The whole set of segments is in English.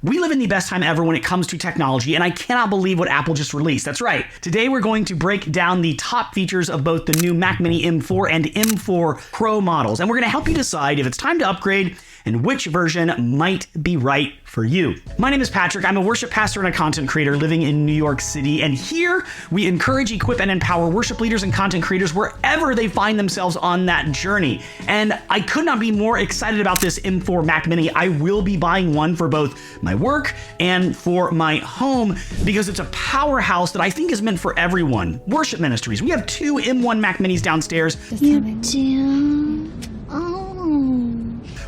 We live in the best time ever when it comes to technology, and I cannot believe what Apple just released. That's right. Today, we're going to break down the top features of both the new Mac Mini M4 and M4 Pro models, and we're going to help you decide if it's time to upgrade and which version might be right for you. My name is Patrick. I'm a worship pastor and a content creator living in New York City, and here we encourage, equip, and empower worship leaders and content creators wherever they find themselves on that journey. And I could not be more excited about this M4 Mac Mini. I will be buying one for both my work and for my home because it's a powerhouse that I think is meant for everyone. Worship ministries. We have two M1 Mac Minis downstairs. You do? Oh.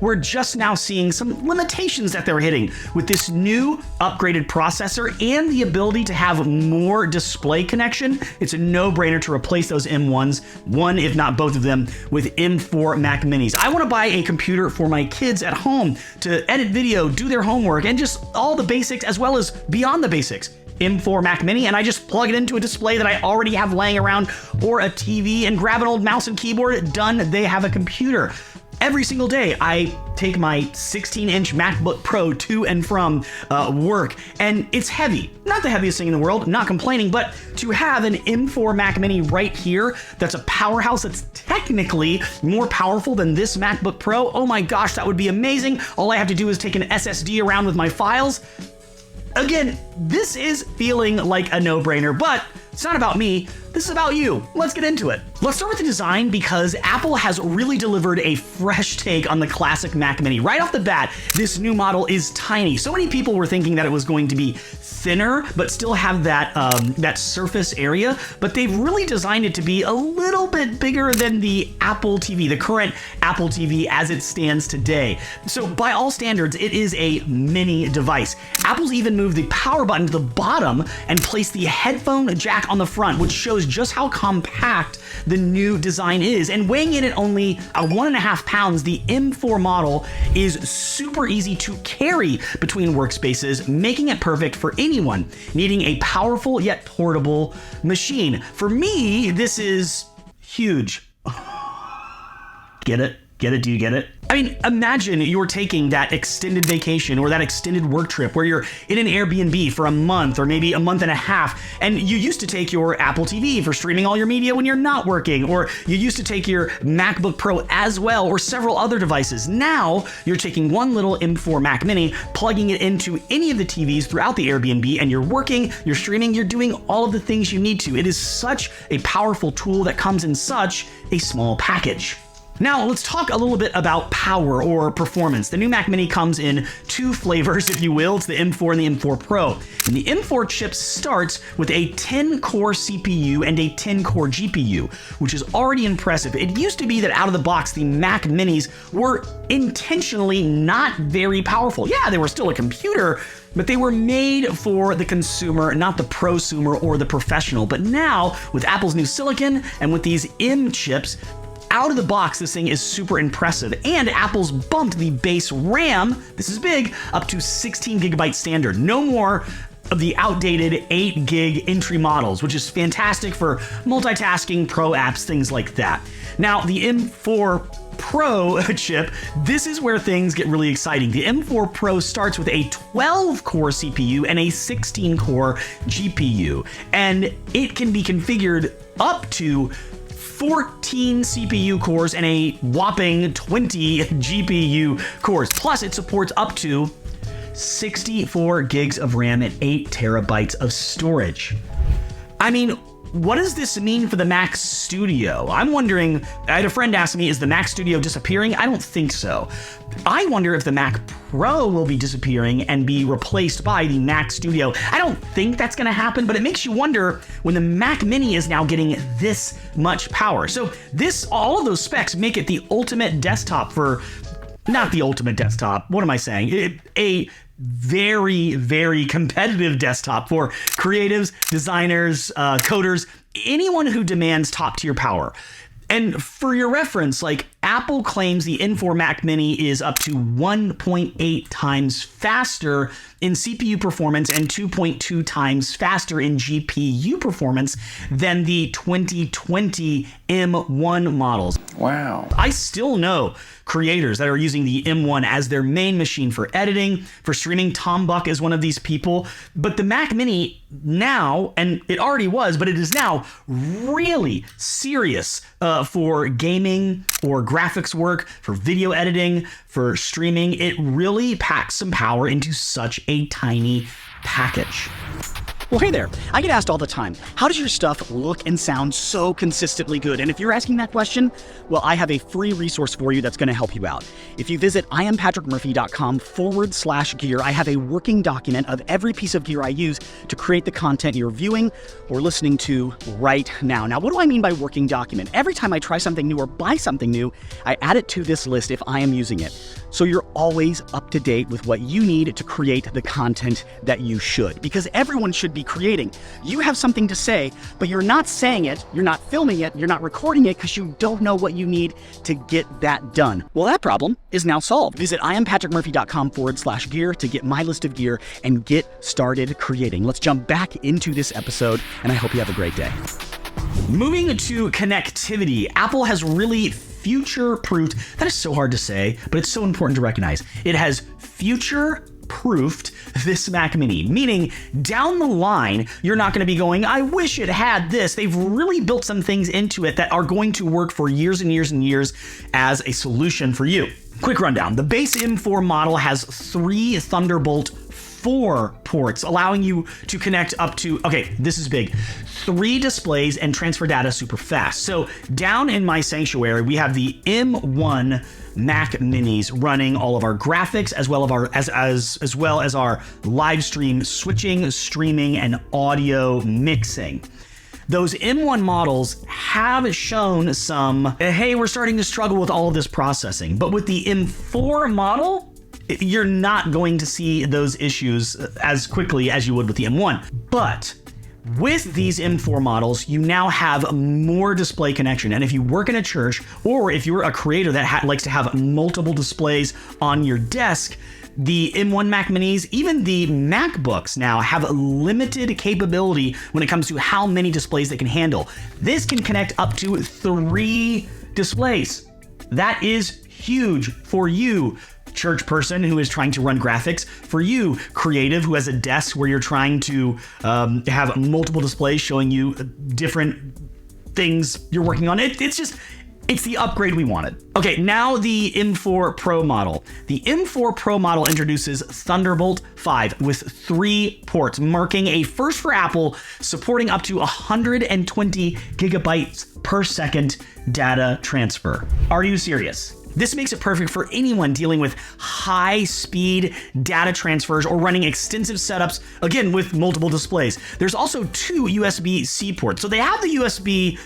We're just now seeing some limitations that they're hitting with this new upgraded processor and the ability to have more display connection. It's a no-brainer to replace those M1s, one if not both of them, with M4 Mac Minis. I want to buy a computer for my kids at home to edit video, do their homework, and just all the basics as well as beyond the basics. M4 Mac Mini, and I just plug it into a display that I already have laying around or a TV and grab an old mouse and keyboard. Done. They have a computer. Every single day, I take my 16-inch MacBook Pro to and from work, and it's heavy. Not the heaviest thing in the world, not complaining, but to have an M4 Mac Mini right here that's a powerhouse that's technically more powerful than this MacBook Pro, oh my gosh, that would be amazing. All I have to do is take an SSD around with my files. Again, this is feeling like a no-brainer, but it's not about me. This is about you. Let's get into it. Let's start with the design because Apple has really delivered a fresh take on the classic Mac Mini. Right off the bat, this new model is tiny. So many people were thinking that it was going to be thinner, but still have that surface area. But they've really designed it to be a little bit bigger than the Apple TV, the current Apple TV as it stands today. So by all standards, it is a mini device. Apple's even moved the power button to the bottom and placed the headphone jack on the front, which shows just how compact the new design is. And weighing in at only 1.5 pounds, the M4 model is super easy to carry between workspaces, making it perfect for anyone needing a powerful yet portable machine. For me, this is huge. Get it? Get it? Do you get it? I mean, imagine you're taking that extended vacation or that extended work trip where you're in an Airbnb for a month or maybe a month and a half, and you used to take your Apple TV for streaming all your media when you're not working, or you used to take your MacBook Pro as well, or several other devices. Now, you're taking one little M4 Mac Mini, plugging it into any of the TVs throughout the Airbnb, and you're working, you're streaming, you're doing all of the things you need to. It is such a powerful tool that comes in such a small package. Now, let's talk a little bit about power or performance. The new Mac Mini comes in two flavors, if you will. It's the M4 and the M4 Pro. And the M4 chip starts with a 10-core CPU and a 10-core GPU, which is already impressive. It used to be that out of the box, the Mac Minis were intentionally not very powerful. Yeah, they were still a computer, but they were made for the consumer, not the prosumer or the professional. But now, with Apple's new silicon and with these M chips, out of the box, this thing is super impressive, and Apple's bumped the base RAM, this is big, up to 16 gigabyte standard. No more of the outdated 8 gig entry models, which is fantastic for multitasking, pro apps, things like that. Now, the M4 Pro chip, this is where things get really exciting. The M4 Pro starts with a 12-core CPU and a 16-core GPU, and it can be configured up to 14 CPU cores and a whopping 20 GPU cores. Plus, it supports up to 64 gigs of RAM and 8 terabytes of storage. I mean, what does this mean for the Mac Studio? I'm wondering, I had a friend ask me, is the Mac Studio disappearing? I don't think so. I wonder if the Mac Pro will be disappearing and be replaced by the Mac Studio. I don't think that's going to happen, but it makes you wonder when the Mac Mini is now getting this much power. So all of those specs make it the ultimate desktop for, not the ultimate desktop, what am I saying? A very, very competitive desktop for creatives, designers, coders, anyone who demands top tier power. And for your reference, like Apple claims the M4 Mac Mini is up to 1.8 times faster in CPU performance and 2.2 times faster in GPU performance than the 2020 M1 models. Wow. I still know creators that are using the M1 as their main machine for editing, for streaming. Tom Buck is one of these people. But the Mac Mini now, and it already was, but it is now really serious for gaming, for graphics work, for video editing, for streaming. It really packs some power into such a tiny package. Well, hey there. I get asked all the time, how does your stuff look and sound so consistently good? And if you're asking that question, well, I have a free resource for you that's going to help you out. If you visit iampatrickmurphy.com/gear, I have a working document of every piece of gear I use to create the content you're viewing or listening to right now. Now, what do I mean by working document? Every time I try something new or buy something new, I add it to this list if I am using it. So you're always up to date with what you need to create the content that you should, because everyone should be creating. You have something to say, but you're not saying it, you're not filming it, you're not recording it because you don't know what you need to get that done. Well, that problem is now solved. Visit iampatrickmurphy.com/gear to get my list of gear and get started creating. Let's jump back into this episode, and I hope you have a great day. Moving to connectivity, Apple has really future-proofed, that is so hard to say, but it's so important to recognize. It has future-proofed this Mac Mini, meaning down the line, you're not going to be going, I wish it had this. They've really built some things into it that are going to work for years and years and years as a solution for you. Quick rundown. The base M4 model has 3 Thunderbolt 4 ports, allowing you to connect up to, okay, this is big, 3 displays and transfer data super fast. So down in my sanctuary, we have the M1 Mac Minis running all of our graphics as well as our live stream switching, streaming, and audio mixing. Those M1 models have shown some, hey, we're starting to struggle with all of this processing. But with the M4 model, you're not going to see those issues as quickly as you would with the M1. But with these M4 models, you now have more display connection. And if you work in a church, or if you're a creator that likes to have multiple displays on your desk, the M1 Mac Minis, even the MacBooks now have a limited capability when it comes to how many displays they can handle. This can connect up to 3 displays. That is huge for you, church person who is trying to run graphics, for you, creative who has a desk where you're trying to have multiple displays showing you different things you're working on. It's the upgrade we wanted. Okay, now the M4 Pro model. The M4 Pro model introduces Thunderbolt 5 with 3 ports, marking a first for Apple, supporting up to 120 gigabytes per second data transfer. Are you serious? This makes it perfect for anyone dealing with high-speed data transfers or running extensive setups, again, with multiple displays. There's also 2 USB-C ports. So they have the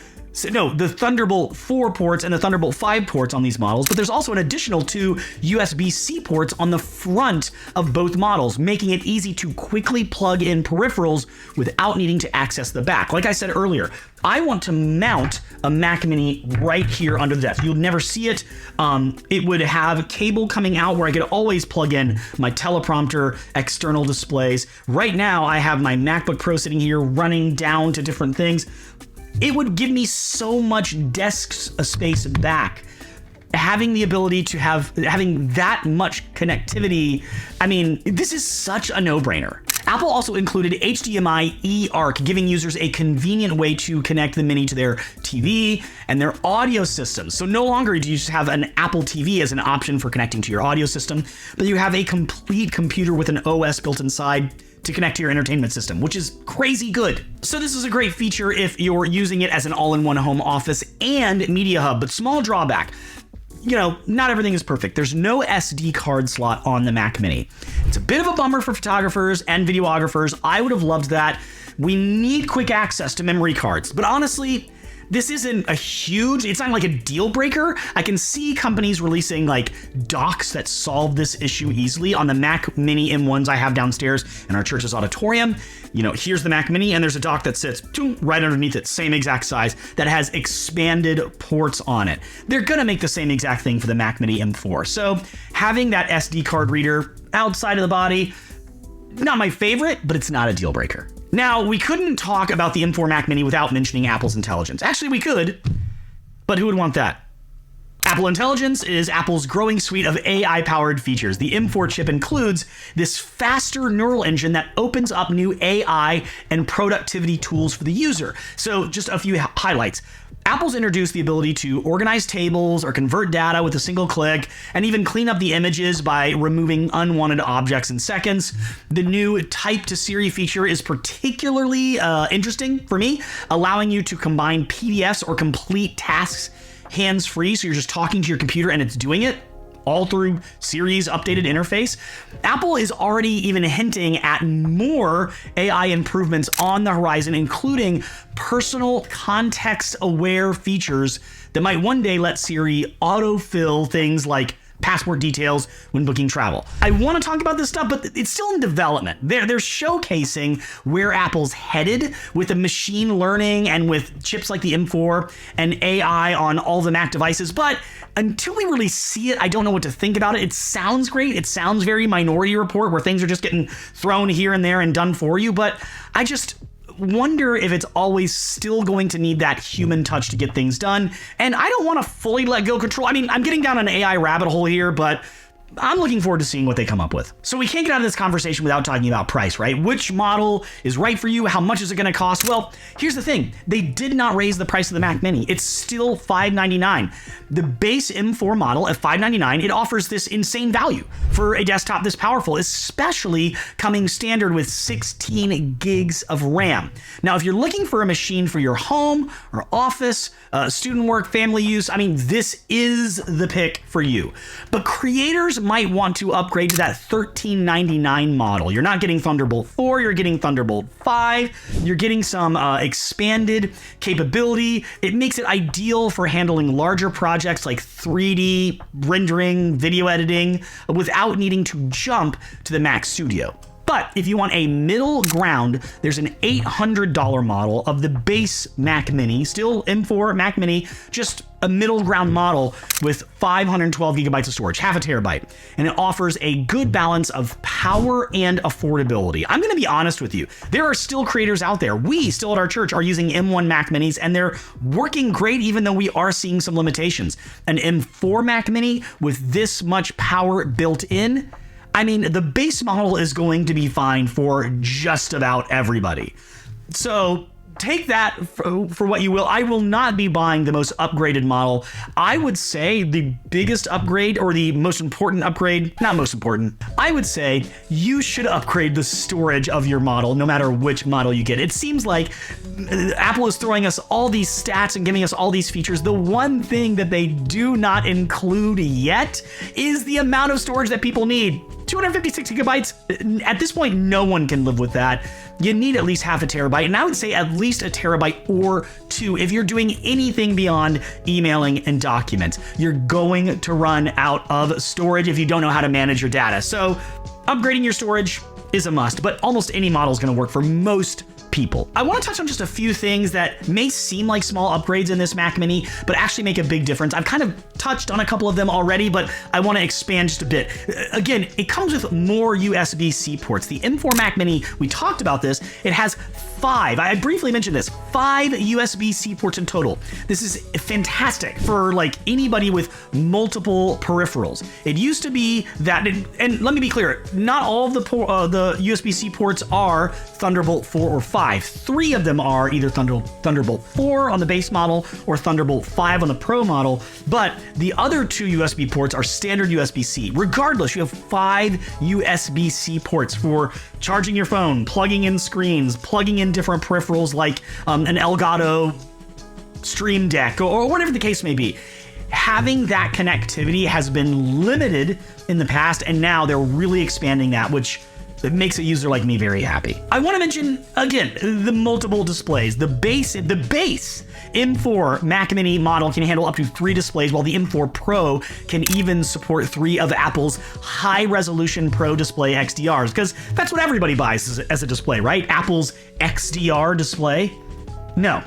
Thunderbolt 4 ports and the Thunderbolt 5 ports on these models, but there's also an additional 2 USB-C ports on the front of both models, making it easy to quickly plug in peripherals without needing to access the back. Like I said earlier, I want to mount a Mac Mini right here under the desk. You'll never see it. It would have a cable coming out where I could always plug in my teleprompter, external displays. Right now, I have my MacBook Pro sitting here running down to different things. It would give me so much desk space back. Having the ability to having that much connectivity, I mean, this is such a no-brainer. Apple also included HDMI eARC, giving users a convenient way to connect the Mini to their TV and their audio systems. So no longer do you just have an Apple TV as an option for connecting to your audio system, but you have a complete computer with an OS built inside to connect to your entertainment system, which is crazy good. So this is a great feature if you're using it as an all-in-one home office and media hub, but small drawback. Not everything is perfect. There's no SD card slot on the Mac Mini. It's a bit of a bummer for photographers and videographers. I would have loved that. We need quick access to memory cards, but honestly, this isn't it's not like a deal breaker. I can see companies releasing like docks that solve this issue easily. On the Mac Mini M1s I have downstairs in our church's auditorium, here's the Mac Mini, and there's a dock that sits right underneath it, same exact size, that has expanded ports on it. They're gonna make the same exact thing for the Mac Mini M4. So having that SD card reader outside of the body, not my favorite, but it's not a deal breaker. Now, we couldn't talk about the M4 Mac Mini without mentioning Apple's intelligence. Actually, we could, but who would want that? Apple Intelligence is Apple's growing suite of AI-powered features. The M4 chip includes this faster neural engine that opens up new AI and productivity tools for the user. So just a few highlights. Apple's introduced the ability to organize tables or convert data with a single click, and even clean up the images by removing unwanted objects in seconds. The new Type to Siri feature is particularly interesting for me, allowing you to combine PDFs or complete tasks hands-free, so you're just talking to your computer and it's doing it, all through Siri's updated interface. Apple is already even hinting at more AI improvements on the horizon, including personal context-aware features that might one day let Siri autofill things like passport details when booking travel. I want to talk about this stuff, but it's still in development. They're showcasing where Apple's headed with the machine learning and with chips like the M4 and AI on all the Mac devices. But until we really see it, I don't know what to think about it. It sounds great. It sounds very Minority Report, where things are just getting thrown here and there and done for you. But I just wonder if it's always still going to need that human touch to get things done. And I don't want to fully let go control. I mean, I'm getting down an AI rabbit hole here, but I'm looking forward to seeing what they come up with. So we can't get out of this conversation without talking about price, right? Which model is right for you? How much is it going to cost? Well, here's the thing. They did not raise the price of the Mac Mini. It's still $599. The base M4 model at $599, it offers this insane value for a desktop this powerful, especially coming standard with 16 gigs of RAM. Now, if you're looking for a machine for your home or office, student work, family use, I mean, this is the pick for you. But creators might want to upgrade to that $1399 model. You're not getting Thunderbolt 4, you're getting Thunderbolt 5, you're getting some expanded capability. It makes it ideal for handling larger projects like 3D rendering, video editing, without needing to jump to the Mac Studio. But if you want a middle ground, there's an $800 model of the base Mac Mini, still M4 Mac Mini, just a middle ground model with 512 gigabytes of storage, half a terabyte. And it offers a good balance of power and affordability. I'm gonna be honest with you. There are still creators out there. We still at our church are using M1 Mac Minis, and they're working great, even though we are seeing some limitations. An M4 Mac Mini with this much power built in, I mean, the base model is going to be fine for just about everybody. So take that for what you will. I will not be buying the most upgraded model. I would say the biggest upgrade, or the most important upgrade, not most important, I would say you should upgrade the storage of your model no matter which model you get. It seems like Apple is throwing us all these stats and giving us all these features. The one thing that they do not include yet is the amount of storage that people need. 256 gigabytes, at this point, no one can live with that. You need at least half a terabyte, and I would say at least a terabyte or two if you're doing anything beyond emailing and documents. You're going to run out of storage if you don't know how to manage your data. So upgrading your storage is a must, but almost any model is going to work for most people. I want to touch on just a few things that may seem like small upgrades in this Mac Mini, but actually make a big difference. I've kind of touched on a couple of them already, but I want to expand just a bit. Again, it comes with more USB-C ports. The M4 Mac Mini, we talked about this, it has 5, I briefly mentioned this, 5 USB-C ports in total. This is fantastic for like anybody with multiple peripherals. It used to be that, and let me be clear, not all of the USB-C ports are Thunderbolt 4 or 5. 3 of them are either Thunderbolt 4 on the base model or Thunderbolt 5 on the Pro model, but the other 2 USB ports are standard USB-C. Regardless, you have 5 USB-C ports for charging your phone, plugging in screens, plugging in different peripherals like an Elgato Stream Deck or whatever the case may be. Having that connectivity has been limited in the past, and now they're really expanding that, which It makes a user like me very happy. I want to mention, again, the multiple displays. The base M4 Mac Mini model can handle up to 3 displays, while the M4 Pro can even support 3 of Apple's high-resolution Pro Display XDRs, because that's what everybody buys as a display, right? Apple's XDR display? No.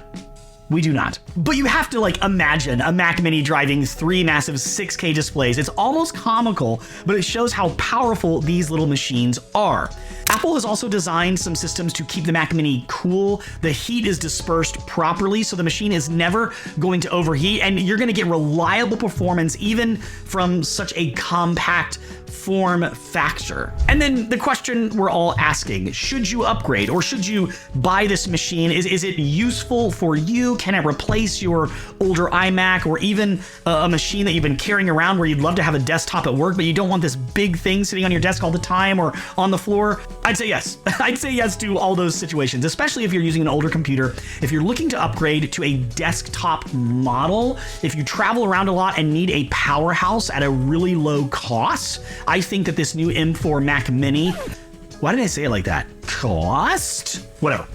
We do not. But you have to imagine a Mac Mini driving 3 massive 6K displays. It's almost comical, but it shows how powerful these little machines are. Apple has also designed some systems to keep the Mac Mini cool. The heat is dispersed properly, so the machine is never going to overheat, and you're going to get reliable performance even from such a compact form factor. And then the question we're all asking, should you upgrade or should you buy this machine? Is it useful for you? Can it replace your older iMac or even a machine that you've been carrying around where you'd love to have a desktop at work, but you don't want this big thing sitting on your desk all the time or on the floor? I'd say yes. I'd say yes to all those situations, especially if you're using an older computer. If you're looking to upgrade to a desktop model, if you travel around a lot and need a powerhouse at a really low cost, I think that this new M4 Mac Mini, why did I say it like that? Cost? Whatever.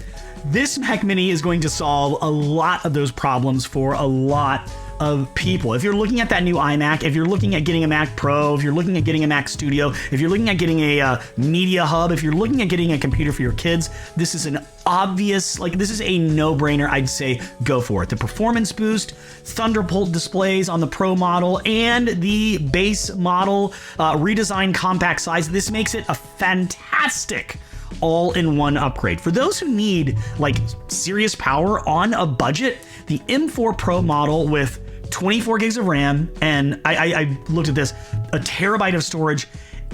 This Mac Mini is going to solve a lot of those problems for a lot of people. If you're looking at that new iMac, if you're looking at getting a Mac Pro, if you're looking at getting a Mac Studio, if you're looking at getting a media hub, if you're looking at getting a computer for your kids, this is an obvious, this is a no-brainer. I'd say go for it. The performance boost, Thunderbolt displays on the Pro model, and the base model redesigned compact size, this makes it a fantastic all-in-one upgrade. For those who need serious power on a budget, the M4 Pro model with 24 gigs of RAM, and I looked at this, a terabyte of storage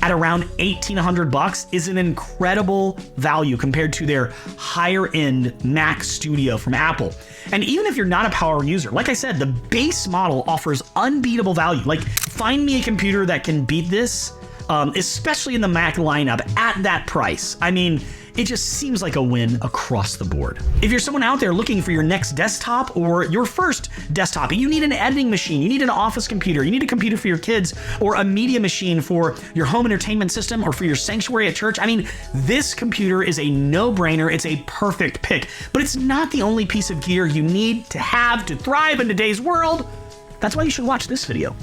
at around $1,800 is an incredible value compared to their higher end Mac Studio from Apple. And even if you're not a power user, like I said, the base model offers unbeatable value. Find me a computer that can beat this, especially in the Mac lineup at that price. I mean, it just seems like a win across the board. If you're someone out there looking for your next desktop or your first desktop, you need an editing machine, you need an office computer, you need a computer for your kids, or a media machine for your home entertainment system or for your sanctuary at church, I mean, this computer is a no-brainer. It's a perfect pick, but it's not the only piece of gear you need to have to thrive in today's world. That's why you should watch this video.